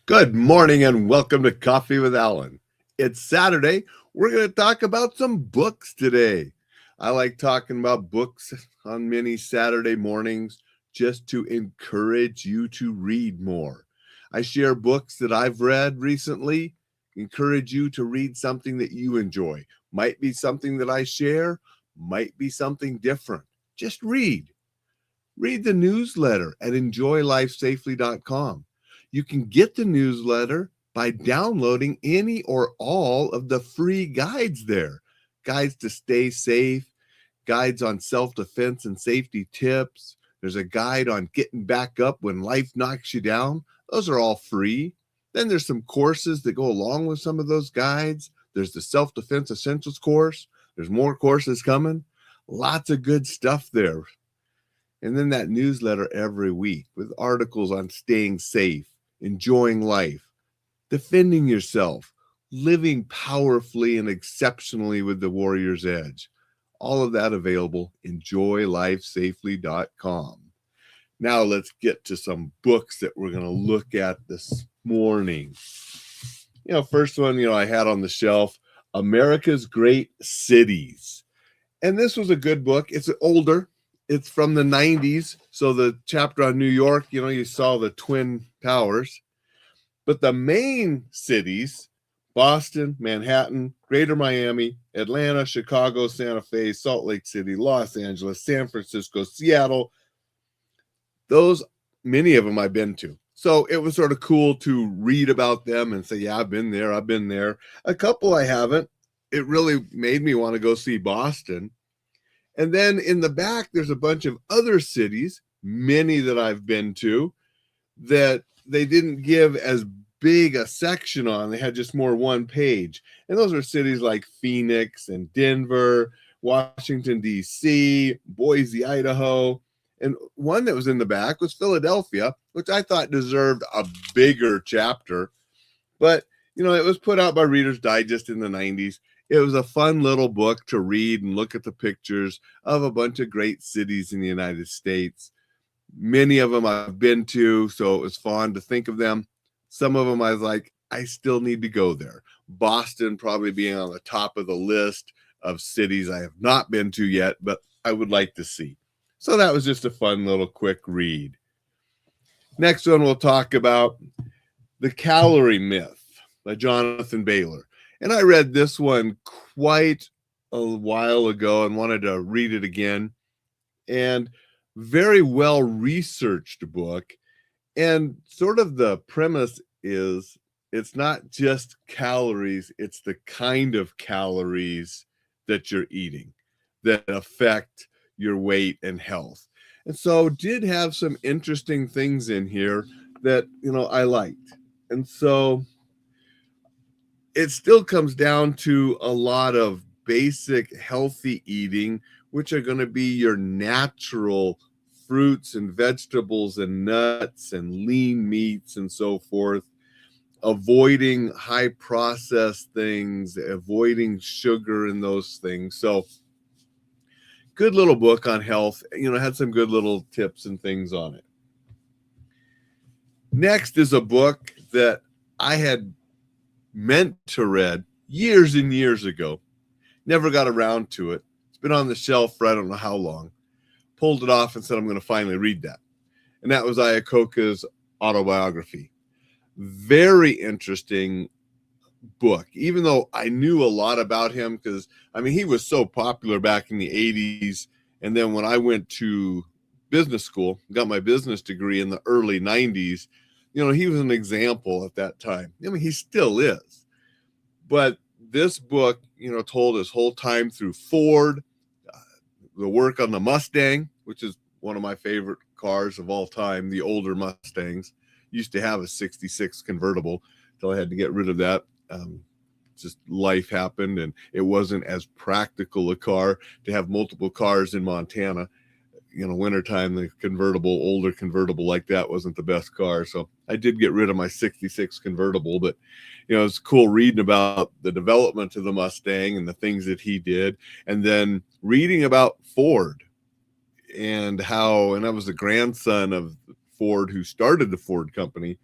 Good morning and welcome to Coffee with Alain. It's Saturday. We're going to talk about some books today. I like talking about books on many Saturday mornings just to encourage you to read more. I share books that I've read recently, encourage you to read something that you enjoy. Might be something that I share, might be something different. Just read. Read the newsletter at enjoylifesafely.com. You can get the newsletter by downloading any or all of the free guides there. Guides to stay safe, guides on self-defense and safety tips. There's a guide on getting back up when life knocks you down. Those are all free. Then there's some courses that go along with some of those guides. There's the Self-Defense Essentials course. There's more courses coming. Lots of good stuff there. And then that newsletter every week with articles on staying safe, enjoying life, defending yourself, living powerfully and exceptionally with the Warrior's Edge. All of that available, enjoylifesafely.com. Now let's get to some books that we're going to look at this morning. First one, I had on the shelf, America's Great Cities. And this was a good book. It's older. It's from the 90s. So the chapter on New York, you saw the Twin Towers. But the main cities, Boston, Manhattan, Greater Miami, Atlanta, Chicago, Santa Fe, Salt Lake City, Los Angeles, San Francisco, Seattle, many of them I've been to. So it was sort of cool to read about them and say, yeah, I've been there. A couple I haven't. It really made me want to go see Boston. And then in the back, there's a bunch of other cities, many that I've been to, that they didn't give as big a section on. They had just more one page. And those are cities like Phoenix and Denver, Washington, D.C., Boise, Idaho. And one that was in the back was Philadelphia, which I thought deserved a bigger chapter. But, it was put out by Reader's Digest in the 90s. It was a fun little book to read and look at the pictures of a bunch of great cities in the United States. Many of them I've been to, so it was fun to think of them. Some of them I was like, I still need to go there. Boston probably being on the top of the list of cities I have not been to yet, but I would like to see. So that was just a fun little quick read. Next one we'll talk about, The Calorie Myth by Jonathan Bailor. And I read this one quite a while ago and wanted to read it again. And very well researched book. And sort of the premise is it's not just calories, it's the kind of calories that you're eating that affect your weight and health. And so did have some interesting things in here that, I liked. And so it still comes down to a lot of basic healthy eating, which are going to be your natural fruits and vegetables and nuts and lean meats and so forth, avoiding high processed things, avoiding sugar and those things. So good little book on health, had some good little tips and things on it. Next is a book that I had meant to read years and years ago. Never got around to it. It's been on the shelf for I don't know how long. Pulled it off and said, I'm going to finally read that. And that was Iacocca's autobiography. Very interesting book, even though I knew a lot about him because, he was so popular back in the 80s. And then when I went to business school, got my business degree in the early 90s, he was an example at that time. He still is. But this book, told his whole time through Ford, the work on the Mustang, which is one of my favorite cars of all time, the older Mustangs. Used to have a 66 convertible until I had to get rid of that. Just life happened and it wasn't as practical a car to have multiple cars in Montana. Wintertime, the older convertible like that wasn't the best car. So I did get rid of my 66 convertible, but, it's cool reading about the development of the Mustang and the things that he did. And then reading about Ford and I was the grandson of Ford who started the Ford company.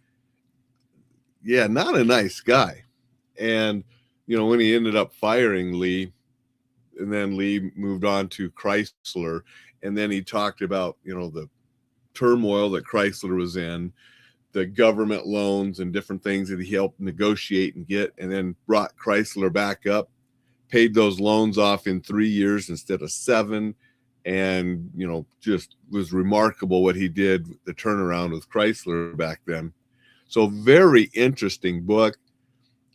yeah, not a nice guy. And, when he ended up firing Lee, and then Lee moved on to Chrysler, and then he talked about, the turmoil that Chrysler was in, the government loans and different things that he helped negotiate and get, and then brought Chrysler back up, paid those loans off in 3 years instead of 7. And, just was remarkable what he did, the turnaround with Chrysler back then. So very interesting book.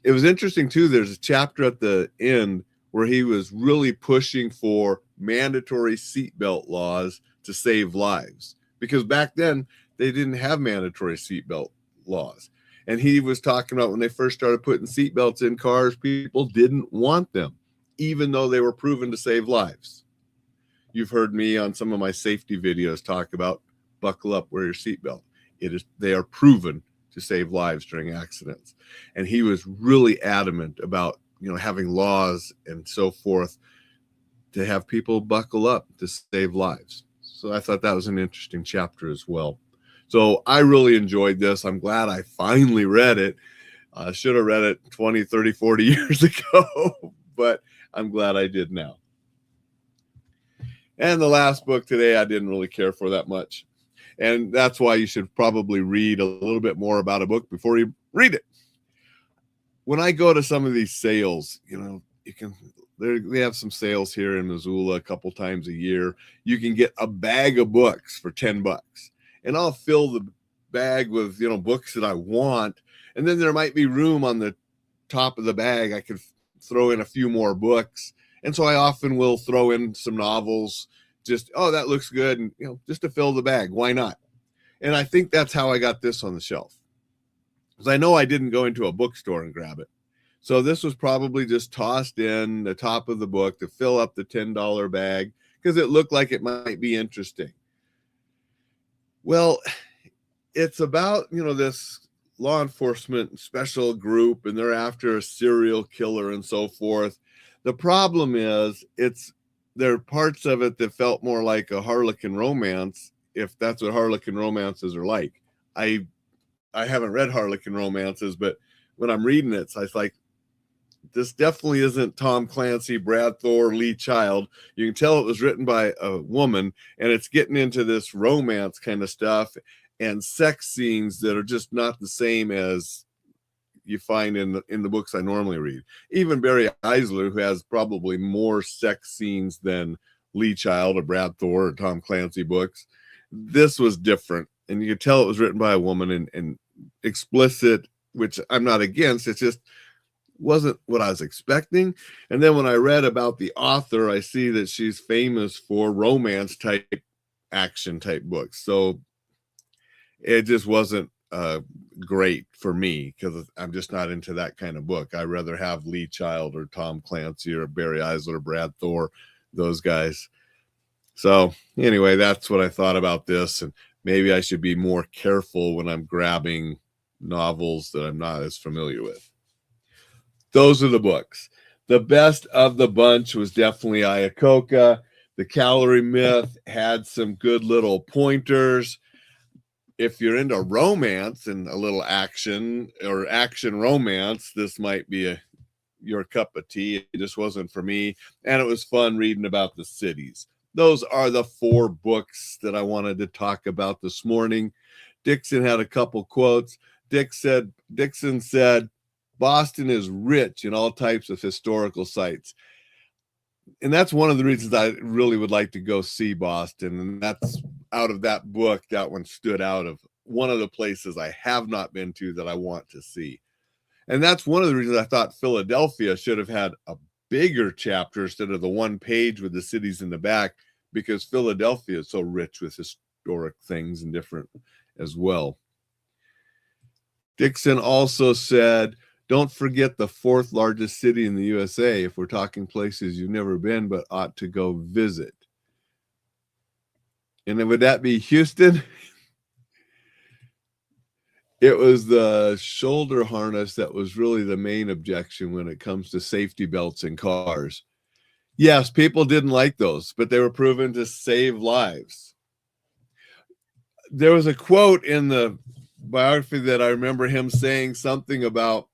It was interesting too. There's a chapter at the end where he was really pushing for mandatory seatbelt laws to save lives, because back then they didn't have mandatory seatbelt laws. And he was talking about when they first started putting seatbelts in cars, people didn't want them, even though they were proven to save lives. You've heard me on some of my safety videos talk about buckle up, wear your seatbelt. They are proven to save lives during accidents. And he was really adamant about, having laws and so forth to have people buckle up to save lives. So I thought that was an interesting chapter as well. So I really enjoyed this. I'm glad I finally read it. I should have read it 20, 30, 40 years ago, but I'm glad I did now. And the last book today, I didn't really care for that much. And that's why you should probably read a little bit more about a book before you read it. When I go to some of these sales, they have some sales here in Missoula a couple times a year. You can get a bag of books for $10, and I'll fill the bag with, books that I want. And then there might be room on the top of the bag. I could throw in a few more books. And so I often will throw in some novels, just, oh, that looks good. And, just to fill the bag. Why not? And I think that's how I got this on the shelf, because I know I didn't go into a bookstore and grab it. So this was probably just tossed in the top of the book to fill up the $10 bag because it looked like it might be interesting. Well, it's about, this law enforcement special group, and they're after a serial killer and so forth. The problem is there are parts of it that felt more like a Harlequin romance, if that's what Harlequin romances are like. I haven't read Harlequin romances, but when I'm reading it, I was like, this definitely isn't Tom Clancy, Brad Thor, Lee Child. You can tell it was written by a woman, and it's getting into this romance kind of stuff and sex scenes that are just not the same as you find in the books I normally read. Even Barry Eisler, who has probably more sex scenes than Lee Child or Brad Thor or Tom Clancy books, this was different. And you could tell it was written by a woman and explicit, which I'm not against. It just wasn't what I was expecting. And then when I read about the author, I see that she's famous for romance type, action type books. So it just wasn't great for me, because I'm just not into that kind of book. I'd rather have Lee Child or Tom Clancy or Barry Eisler or Brad Thor, those guys. So anyway, that's what I thought about this. And maybe I should be more careful when I'm grabbing novels that I'm not as familiar with. Those are the books. The best of the bunch was definitely Iacocca. The Calorie Myth had some good little pointers. If you're into romance and a little action or action romance, this might be your cup of tea. It just wasn't for me. And it was fun reading about the cities. Those are the 4 books that I wanted to talk about this morning. Dixon had a couple quotes. Dixon said, Boston is rich in all types of historical sites. And that's one of the reasons I really would like to go see Boston. And that's out of that book, that one stood out of one of the places I have not been to that I want to see. And that's one of the reasons I thought Philadelphia should have had a bigger chapter instead of the one page with the cities in the back, because Philadelphia is so rich with historic things and different as well. Dixon also said, don't forget the 4th largest city in the USA, if we're talking places you've never been but ought to go visit. And then would that be Houston? It was the shoulder harness that was really the main objection when it comes to safety belts in cars. Yes, people didn't like those, but they were proven to save lives. There was a quote in the biography that I remember him saying something about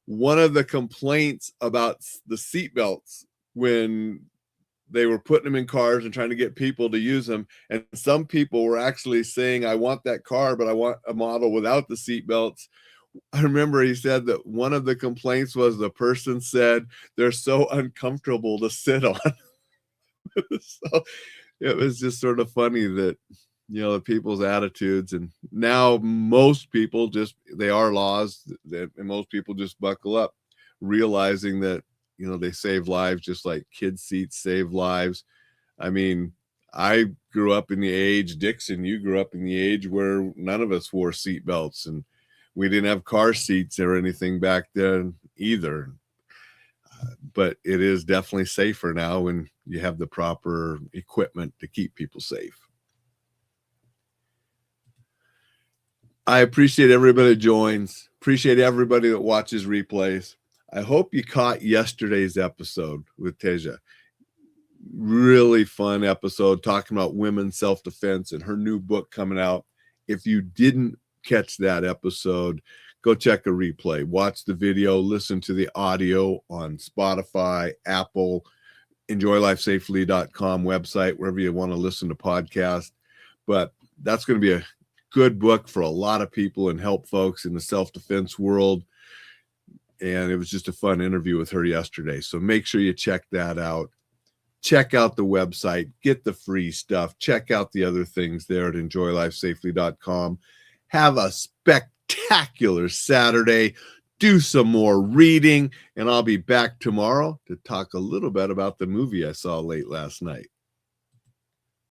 one of the complaints about the seatbelts when they were putting them in cars and trying to get people to use them. And some people were actually saying, I want that car, but I want a model without the seatbelts. I remember he said that one of the complaints was the person said they're so uncomfortable to sit on. So it was just sort of funny that, the people's attitudes. And now most people they are laws and most people just buckle up, realizing that, they save lives just like kid seats save lives. I mean, I grew up in the age, Dixon, you grew up in the age where none of us wore seat belts, and we didn't have car seats or anything back then either. But it is definitely safer now when you have the proper equipment to keep people safe. I appreciate everybody that joins. Appreciate everybody that watches replays. I hope you caught yesterday's episode with Teja. Really fun episode talking about women's self-defense and her new book coming out. If you didn't catch that episode, go check a replay. Watch the video, listen to the audio on Spotify, Apple, enjoylifesafely.com website, wherever you want to listen to podcasts. But that's going to be a good book for a lot of people and help folks in the self-defense world. And it was just a fun interview with her yesterday. So make sure you check that out. Check out the website, get the free stuff, check out the other things there at enjoylifesafely.com. Have a spectacular Saturday. Do some more reading, and I'll be back tomorrow to talk a little bit about the movie I saw late last night.